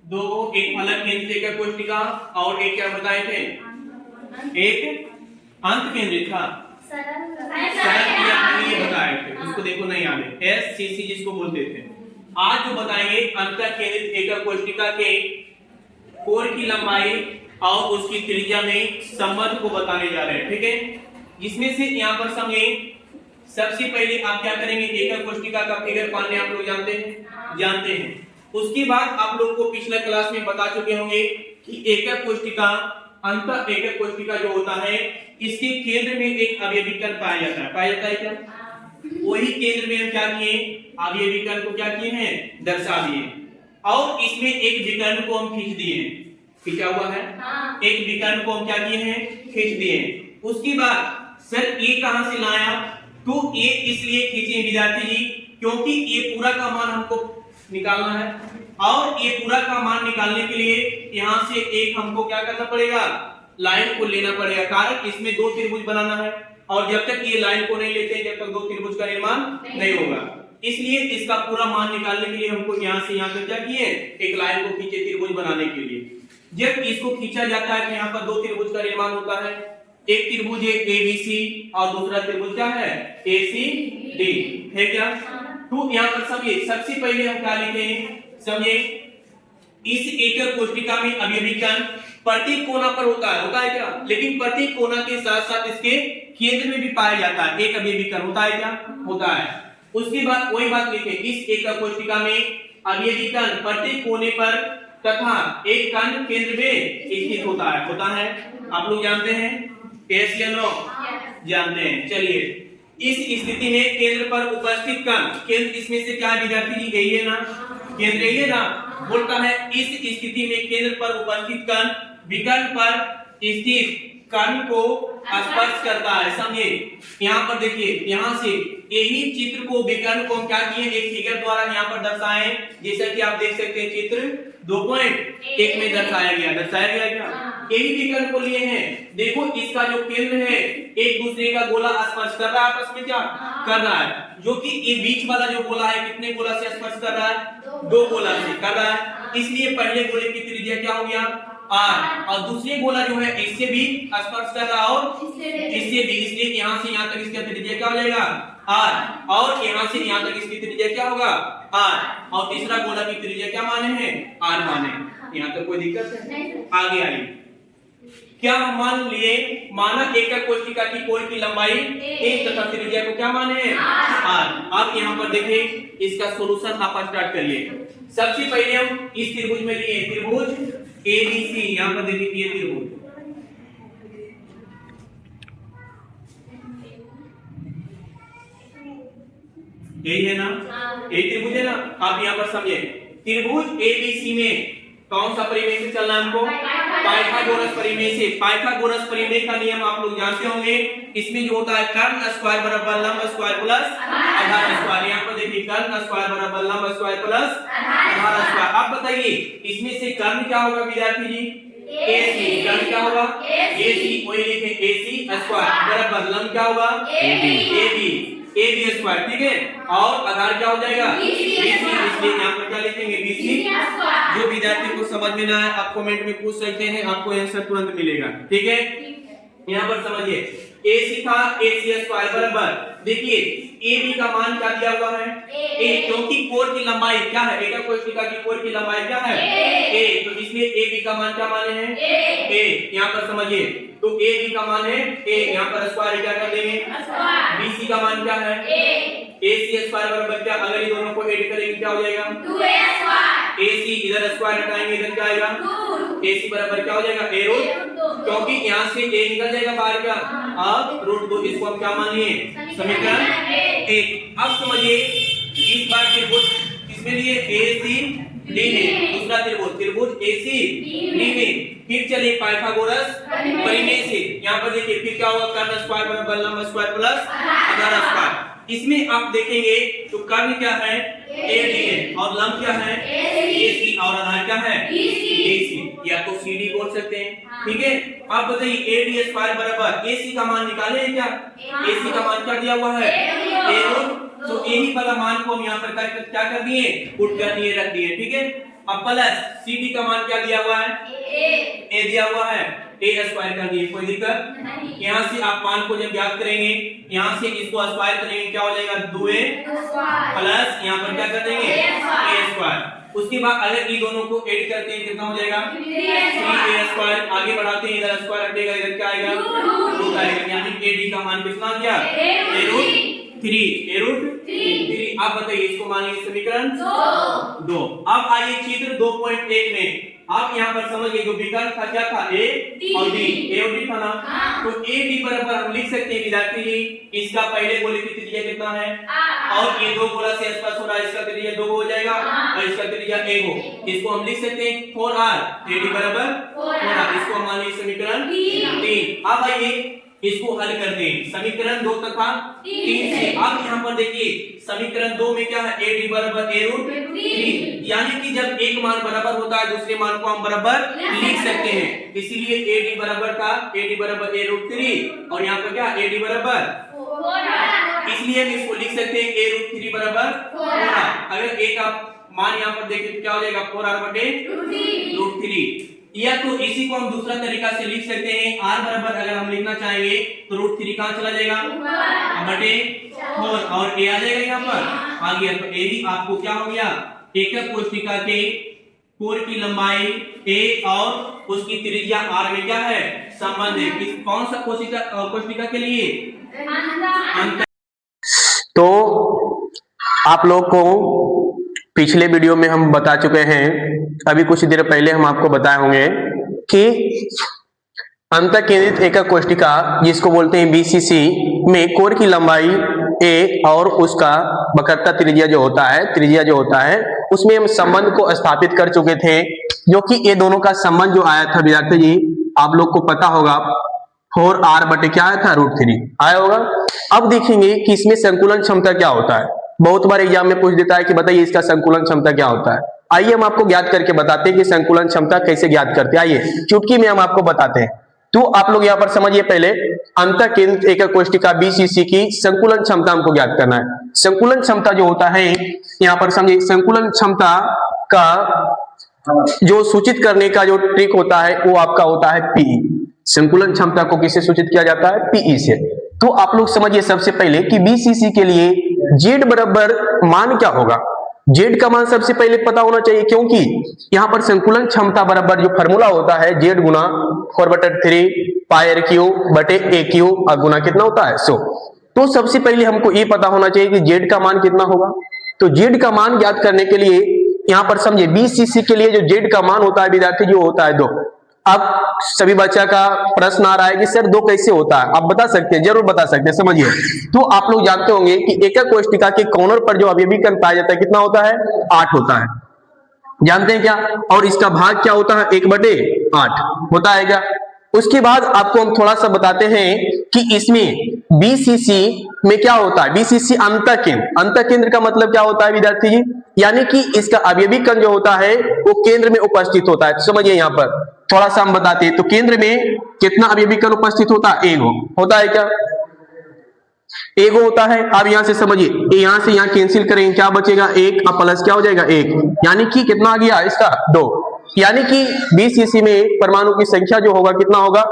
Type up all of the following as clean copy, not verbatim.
दो, एक फलक केंद्रित एकक कोशिका और एक क्या बताए थे, एक अंत केंद्रित था, ये बताए थे, उसको देखो नहीं याद है, SCC जिसको बोलते थे। आज जो बताएंगे अंत केंद्रित एकक कोशिका के कोर की लंबाई और उसकी त्रिज्या में संबंध को बताने जा रहे हैं, ठीक है। जिसमें से यहाँ पर समझे सबसे पहले आप क्या करेंगे, एकक कोशिका का फिगर पाने आप लोग जानते हैं। उसके बाद आप लोग को पिछले क्लास में बता चुके होंगे कि एकक कोशिका अंत एकक कोशिका जो होता है इसके केंद्र में एक अवयवी कण पाया जाता है क्या, वही केंद्र में हम क्या किए, अवयवी कण को क्या किए हैं, दर्शा दिए और इसमें एक विकर्ण को हम खींच दिए, खींचा हुआ है, एक विकर्ण को हम क्या किए हैं, खींच दिए। उसके बाद सर ये कहां से लाया, तो ये इसलिए खींचे विद्यार्थी जी क्योंकि ये पूरा का मान हमको निकालना है और ये पूरा का मान निकालने के लिए यहाँ से एक हमको क्या करना पड़ेगा, लाइन को लेना पड़ेगा, कारण इसमें दो त्रिभुज बनाना है और जब तक ये लाइन को नहीं लेते जब तक दो त्रिभुज का निर्माण नहीं होगा। इसलिए इसका पूरा मान निकालने के लिए हमको यहाँ से यहाँ तक क्या किए, एक लाइन को खींचे त्रिभुज बनाने के लिए। जब इसको खींचा जाता है तो यहाँ पर दो त्रिभुज का निर्माण होता है, एक त्रिभुज है ABC और दूसरा त्रिभुज क्या है, ACD है क्या। तो यहाँ पर समझिए सबसे पहले हम क्या लिखें, समझिए इस एकक कोशिका में अवयवी कण प्रत्येक कोना पर होता है क्या, लेकिन प्रत्येक कोना के साथ साथ इसके केंद्र में भी पाया जाता है एक अवयवी कण, होता है क्या, होता है। उसके बाद वही बात लिखें, इस एकक कोशिका में अवयवी कण प्रत्येक कोने पर तथा एक कण केंद्र में स्थित होता है। आप लोग जानते हैं, यस या नो, जानते हैं। चलिए इस स्थिति में केंद्र पर उपस्थित कण, केंद्र इसमें से क्या विद्यार्थी जी, यही है ना, केंद्र यही है ना, बोलता है इस स्थिति में केंद्र पर उपस्थित कण विकर्ण पर स्थित कण को स्पर्श करता है। समझिए यहाँ पर देखिए, यहाँ से यही चित्र को विकर्ण को हम क्या किए, एक फिगर द्वारा यहाँ पर दर्शाए, जैसा कि आप देख सकते हैं चित्र 2.1 में दर्शाया गया क्या, यही विकर्ण को लिए हैं। देखो इसका जो केंद्र है एक दूसरे का गोला स्पर्श कर रहा है, आपस में क्या कर रहा है, जो कि ये बीच वाला जो गोला है कितने गोला से स्पर्श कर रहा है, दो गोला से कर रहा है। इसलिए पहले गोले की त्रिज्या क्या हो गया, R, और दूसरे गोला जो है इससे भी स्पर्श कर रहा और इससे भी, इसलिए यहाँ से यहाँ तक इसका त्रिज्या क्या हो जाएगा, R, और यहाँ से यहाँ तक इसकी त्रिज्या क्या होगा, R, और तीसरा गोला की त्रिज्या क्या माने हैं, R माने। यहाँ तक कोई दिक्कत है, आगे आइए। क्या मान लिए, माना एकक कोशिका की कोर की लंबाई एक तथा त्रिज्या को क्या माने हैं, R। अब यहाँ पर देखिए इसका सॉल्यूशन आप स्टार्ट करिए। सबसे पहले हम इस त्रिभुज में लिए त्रिभुज ABC, यहाँ पर देखिए ये त्रिभुज, यही है ना, यही त्रिभुज है ना। आप यहाँ पर समझिए त्रिभुज ABC में कौन सा परिमेय से चलना है हमको, पाइथागोरस परिमेय से। पाइथागोरस परिमेय का नियम आप लोग जानते होंगे, इसमें जो होता है कर्ण स्क्वायर बराबर लंब स्क्वायर प्लस आधार स्क्वायर। यहाँ पर देखिए कर्ण स्क्वायर बराबर लंब स्क्वायर प्लस आधार स्क्वायर। अब बताइए इसमें से कर्ण क्या होगा विद्यार्थी जी, AC, कर्ण क्या होगा AC, वही लिखे AC स्क्वायर बराबर लंब क्या होगा AB स्क्वायर, ठीक है, और आधार क्या हो जाएगा BC, इसलिए यहाँ पर क्या लिखेंगे BC। जो विद्यार्थी को समझ में ना आए आप कमेंट में पूछ सकते हैं, आपको आंसर तुरंत मिलेगा, ठीक है। यहाँ पर समझिए AC था AC स्क्वायर बराबर, देखिए AB का मान क्या दिया हुआ है A, क्योंकि कोर की लंबाई क्या है, एकक कोशिका की कोर की लंबाई क्या है A, तो इसलिए AB का मान क्या माने हैं A। यहाँ पर समझिए तो AB का मान है A, यहाँ पर स्क्वायर क्या कर देंगे, BC का मान क्या है AC स्क्वायर बराबर क्या, अगर ये दोनों को ऐड करेंगे क्या हो जाएगा 2A स्क्वायर, AC इधर स्क्वायर हटाएंगे इधर क्या आएगा 2, AC बराबर क्या हो जाएगा A रूट, क्योंकि यहाँ से A निकल जाएगा बाहर का, अब रूट 2, इसको हम क्या मानिए समीकरण 1। अब समझिए इस बार त्रिभुज किसमें लिए ACD में, दूसरा त्रिभुज ACD में। फिर चलिए पाइथागोरस परिमेय से, यहाँ पर देखिए फिर क्या होगा, कर्ण स्क्वायर बराबर लंब स्क्वायर प्लस आधार स्क्वायर। इसमें आप देखेंगे तो कर्ण क्या है AD है और लंब क्या है AC और आधार क्या है BC, या तो CD बोल सकते हैं, ठीक है। अब बताइए AD स्क्वायर बराबर AC का मान निकाले क्या, AC का मान क्या दिया हुआ है A रूट तो ए ही वाला मान को हम यहाँ पर क्या कर दिए, पुट कर दिए, रख दिए, ठीक है। अब प्लस सी डी का मान क्या दिया हुआ है, ए दिया हुआ है, ए स्क्वायर कर दिए, कोई दिक्कत नहीं। यहाँ से आप मान को जब ज्ञात करेंगे, यहाँ से इसको स्क्वायर करेंगे, क्या हो जाएगा 2a प्लस यहाँ पर क्या कर देंगे ए स्क्वायर। उसके बाद अगर ये दोनों को ऐड करते हैं कितना हो जाएगा 3a स्क्वायर। आगे बढ़ाते हैं, इधर स्क्वायर हटेगा, इधर क्या आएगा रूट आएगा, यानी ए डी का मान कितना आ गया a रूट 3। आप बताइए इसको मानिए समीकरण 2। अब आइए चित्र 2.1 में आप यहाँ पर समझिए, जो विकल्प था क्या था ए और डी, ए और डी था ना, तो ए डी बराबर हम लिख सकते हैं विद्यार्थी जी, इसका पहले गोले की त्रिज्या कितना है और ये दो गोला से स्पर्श हो रहा है, इसका त्रिज्या 2 हो जाएगा और इसका त्रिज्या 1 हो, इसको हम लिख सकते हैं 4r, ए डी बराबर 4r, इसको मान लीजिए समीकरण 3। अब आइए इसको हल करते हैं, समीकरण 2 तथा 3 से। अब यहाँ पर देखिए समीकरण 2 में क्या है, ए डी बराबर ए रूट 3, यानी कि जब एक मान बराबर होता है दूसरे मान को हम बराबर लिख सकते हैं, इसीलिए ए डी बराबर था ए डी बराबर ए रूट 3 और यहाँ पर क्या ए डी बराबर 4, इसलिए हम इसको लिख सकते हैं ए रूट 3 बराबर 4। अगर ए का मान यहाँ पर देखें क्या हो जाएगा 4r बटे रूट 3, या तो इसी को हम दूसरा तरीका से लिख सकते हैं, r बराबर अगर हम लिखना चाहेंगे तो रूट 3 कहां चला जाएगा बटे 4 और a आ जाएगा यहाँ पर आ गया, तो a भी आपको क्या हो गया, एकक कोशिका के कोर की लंबाई a और उसकी त्रिज्या r में क्या है संबंध है, किस कौन सा कोशिका के लिए अंतर। तो आप लोग को पिछले वीडियो में हम बता चुके हैं, अभी कुछ देर पहले हम आपको बताए होंगे कि अंतःकेंद्रित एकक कोशिका जिसको बोलते हैं बीसीसी में कोर की लंबाई ए और उसका वक्रता त्रिज्या जो होता है उसमें हम संबंध को स्थापित कर चुके थे, जो कि ये दोनों का संबंध जो आया था विद्यार्थी जी आप लोग को पता होगा 4r बटे क्या आया था रूट 3 आया होगा। अब देखेंगे कि इसमें संकुलन क्षमता क्या होता है, बहुत बार एग्जाम में पूछ देता है कि बताइए इसका संकुलन क्षमता क्या होता है। आइए हम आपको ज्ञात करके बताते हैं कि संकुलन क्षमता कैसे ज्ञात करते हैं, आइए चुटकी में हम आपको बताते हैं। तो आप लोग यहाँ पर समझिए, पहले अंतःकेंद्रित एकक कोशिका बीसीसी की संकुलन क्षमता हमको ज्ञात करना है। संकुलन क्षमता जो होता है यहाँ पर समझिए, संकुलन क्षमता का जो सूचित करने का जो ट्रिक होता है वो आपका होता है पीई। संकुलन क्षमता को किससे सूचित किया जाता है, पीई से। तो आप लोग समझिए सबसे पहले कि बीसीसी के लिए जेड बराबर मान क्या होगा, जेड का मान सबसे पहले पता होना चाहिए, क्योंकि यहाँ पर संकुलन क्षमता बराबर जो फॉर्मूला होता है जेड गुना 4/3 पाई r क्यूब बटे a क्यूब और गुना कितना होता है 100। तो सबसे पहले हमको ये पता होना चाहिए कि जेड का मान कितना होगा। तो जेड का मान ज्ञात करने के लिए यहाँ पर समझिए बीसीसी के लिए जो जेड का मान होता है विद्यार्थी जो होता है 2। अब सभी बच्चा का प्रश्न आ रहा है कि सर 2 कैसे होता है, आप बता सकते हैं, जरूर बता सकते हैं, समझिए। तो आप लोग जानते होंगे कि एकक कोशिका के कॉर्नर पर जो अवयवी कण पाया जाता है कितना होता है 8 होता है, जानते हैं क्या, और इसका भाग क्या होता है 1/8 होता है क्या। उसके बाद आपको हम थोड़ा सा बताते हैं कि इसमें बीसीसी में क्या होता है, बीसीसी अंतःकेंद्र का मतलब क्या होता है विद्यार्थी जी, यानी कि इसका अवयवी कण जो होता है वो केंद्र में उपस्थित होता है। तो समझिए यहाँ पर थोड़ा सा हम बताते हैं, तो केंद्र में कितना अवयवी कण उपस्थित होता है, एगो होता है क्या, एगो होता है। अब यहां से समझिए, यहां से यहां कैंसिल करेंगे क्या बचेगा 1 और प्लस क्या हो जाएगा 1, यानी कि कितना आ गया इसका 2, यानी कि बीसीसी में परमाणु की संख्या जो होगा कितना होगा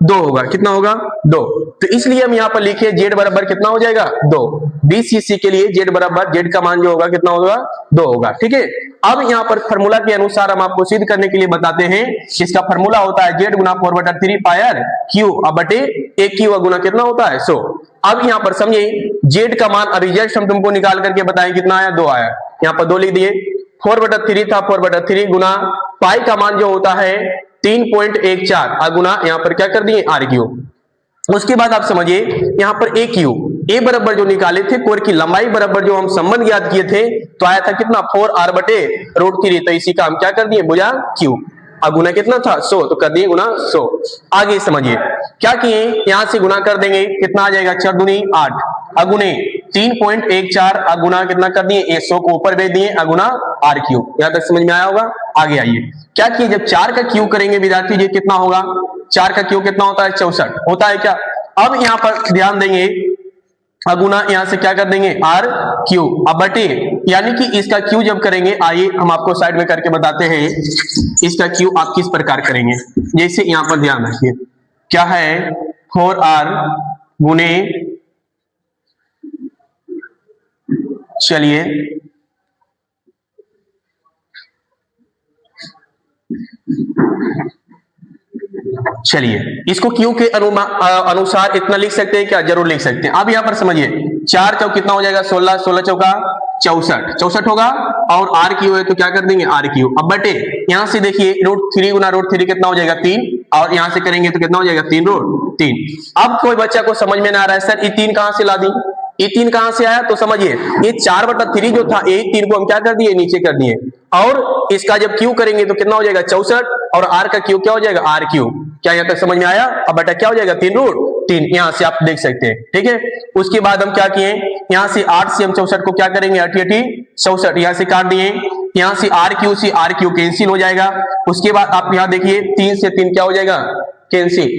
2 होगा, कितना होगा 2। तो इसलिए हम यहाँ पर लिखे जेड बराबर कितना हो जाएगा 2, बीसीसी के लिए जेड बराबर जेड का मान जो होगा कितना होगा 2 होगा, ठीक है। अब यहाँ पर फॉर्मूला के अनुसार हम आपको सिद्ध करने के लिए बताते हैं, इसका फॉर्मूला होता है जेड गुना 4/3 पाई r क्यूब बटे a क्यूब गुना कितना होता है 100। अब यहाँ पर समझिए जेड का मान अभी जस्ट हम तुमको निकाल करके बताएं कितना आया 2 आया, यहाँ पर 2 लिख दिए, 4/3 था 4/3 गुना पाई का मान जो होता है 3.14 और गुना यहाँ पर क्या कर दिए r क्यूब। उसके बाद आप समझिए यहाँ पर a क्यूब, a बराबर जो निकाले थे कोर की लंबाई बराबर जो हम संबंध याद किए थे तो आया था कितना 4r बटे रूट 3, तो इसी का हम क्या कर दिए भुजा क्यूब और गुना कितना था 100, तो कर दिए गुना 100। आगे समझिए क्या किए, यहां से गुना कर देंगे कितना आ जाएगा 4 दूनी 8 अगुने 3.14 अगुना कितना कर दिए 100 को ऊपर भेज दिए अगुना r क्यूब। यहां तक समझ में आया होगा। आगे आइए क्या किए, जब 4 का क्यूब करेंगे विद्यार्थी जी कितना होगा, 4 का क्यूब कितना होता है 64 होता है क्या। अब यहां पर ध्यान देंगे अगुना यहां से क्या कर देंगे आर क्यू, अब बटे यानी कि इसका क्यू जब करेंगे, आइए हम आपको साइड में करके बताते हैं इसका क्यू आप किस प्रकार करेंगे। जैसे यहां पर ध्यान रखिए क्या है 4r गुने, चलिए इसको क्यू के अनुसार इतना लिख सकते हैं क्या, जरूर लिख सकते हैं। अब यहां पर समझिए 4 चौक कितना हो जाएगा 16, 16 चौका 64, 64 होगा और आर क्यू है तो क्या कर देंगे आर क्यू। अब बटे यहां से देखिए √3 गुना √3 कितना हो जाएगा 3, और यहां से करेंगे तो कितना हो जाएगा 3√3। अब कोई बच्चा को समझ में ना आ रहा है सर ये 3 कहां से ला दी, ये 3 कहां से आया, तो समझिए ये 4/3 जो था यही 3 को हम क्या कर दिए नीचे कर दिए, और इसका जब क्यू करेंगे तो कितना हो जाएगा 64, और आर का क्यू क्या हो जाएगा आर क्यू। क्या यहां तक समझ में आया। अब बटा क्या हो जाएगा 3√3, यहां से आप देख सकते हैं, ठीक है। उसके बाद हम क्या किए, यहां से 8 से हम 64 को क्या करेंगे 8 64, यहां से काट दिए, यहां से आर क्यू कैंसिल हो जाएगा। उसके बाद आप यहां देखिए 3 से 3 क्या हो जाएगा कैंसिल,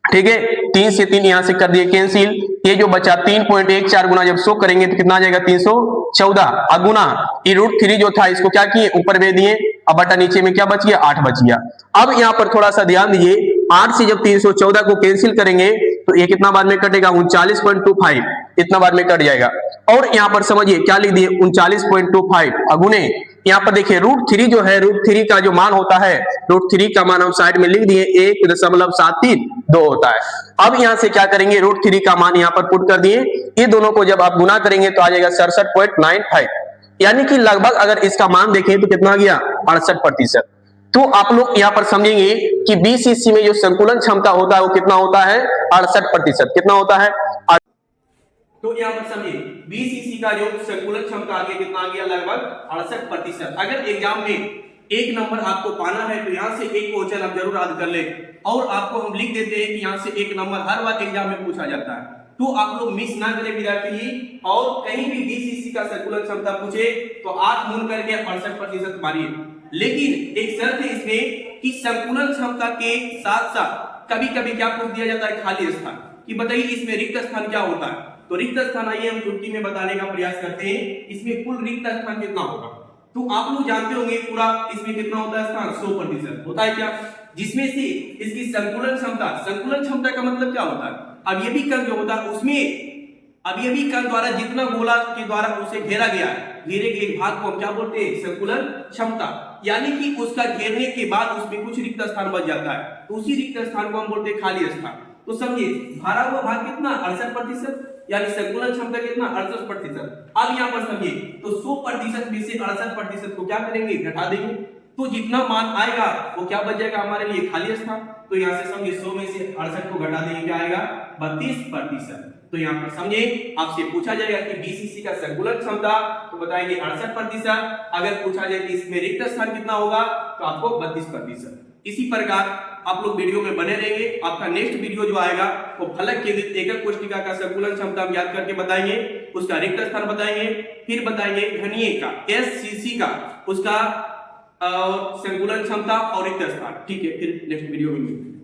ठीक है, 3 से 3 यहां से कर दिए कैंसिल। ये जो बचा 3.14 गुना जब 100 करेंगे तो कितना आ जाएगा 314, अगुना ये √3 जो था इसको क्या किए ऊपर भेज दिए, अब बटा नीचे में क्या बच गया 8 बच गया। अब यहां पर थोड़ा सा ध्यान दीजिए 8 से जब 314 को कैंसिल करेंगे तो ये कितना बाद में कटेगा 39.25, इतना बाद में कट जाएगा। और यहां पर समझिए क्या लिख दिए 39.25 अगुने, यहां पर देखिए √3 जो है √3 का जो मान होता है, √3 का मान हम साइड में लिख दिए 1.732 होता है। अब यहां से क्या करेंगे √3 का मान यहां पर पुट कर दिए, ये दोनों को जब आप गुना करेंगे तो आ जाएगा 67.95, यानी कि लगभग अगर इसका मान देखें तो कितना आ गया 68%। तो आप लोग यहां पर समझेंगे कि बीसीसी में जो संकुलन क्षमता होता है वो कितना होता है 68%, कितना होता है। तो यहाँ पर समझिए बीसीसी का जो संकुलन क्षमता आ गया कितना आ गया लगभग 68%। अगर एग्जाम में एक नंबर आपको पाना है तो यहाँ से एक क्वेश्चन आप जरूर याद कर ले, और आपको हम लिख देते हैं कि यहाँ से एक नंबर हर बार एग्जाम में पूछा जाता है, तो आप लोग मिस ना करें विद्यार्थी। और कहीं भी बीसीसी का संकुलन क्षमता पूछे तो 8 मूल करके 68% मारिए, लेकिन एक शर्त है इसमें कि संकुलन क्षमता के साथ साथ कभी कभी क्या पूछ दिया जाता है खाली स्थान, कि बताइए इसमें रिक्त स्थान क्या होता है। तो रिक्त स्थान आइए हम चुटकी में बताने का प्रयास करते हैं, इसमें कुल रिक्त स्थान कितना होगा। तो आप लोग जानते होंगे पूरा इसमें कितना होता है स्थान 100% होता है क्या, जिसमें से इसकी संकुलन क्षमता का मतलब क्या होता है, अवयवी कण जो होता है उसमें अवयवी कण द्वारा जितना गोला के द्वारा उसे घेरा गया है, घेरे गए भाग को हम क्या बोलते हैं संकुलन क्षमता, यानी कि उसका घेरने के बाद उसमें कुछ रिक्त स्थान बच जाता है, तो उसी रिक्त स्थान को हम बोलते हैं खाली स्थान। तो समझिए भरा हुआ भाग कितना 68%, यानी संकुलन क्षमता कितना 68%। अब यहाँ पर समझिए तो 100% में से 68% को क्या करेंगे घटा देंगे, तो जितना मान आएगा वो क्या बच जाएगा हमारे लिए खाली स्थान। तो यहाँ से समझिए 100 में से 68 को घटा देंगे क्या आएगा 32%। तो यहाँ पर समझिए आपसे पूछा जाएगा कि बीसीसी का संकुलन क्षमता, तो बताएंगे 68%। अगर पूछा जाए कि इसमें रिक्त स्थान कितना होगा तो आपको 32%। इसी प्रकार आप लोग वीडियो में बने रहेंगे, आपका नेक्स्ट वीडियो जो आएगा वो फलक केंद्रित एकक कोशिका का संकुलन क्षमता हम याद करके बताएंगे, उसका रिक्त स्थान बताएंगे, फिर बताएंगे घनीय का एससीसी का उसका संकुलन क्षमता और रिक्त स्थान। ठीक है, फिर नेक्स्ट वीडियो में मिलते हैं।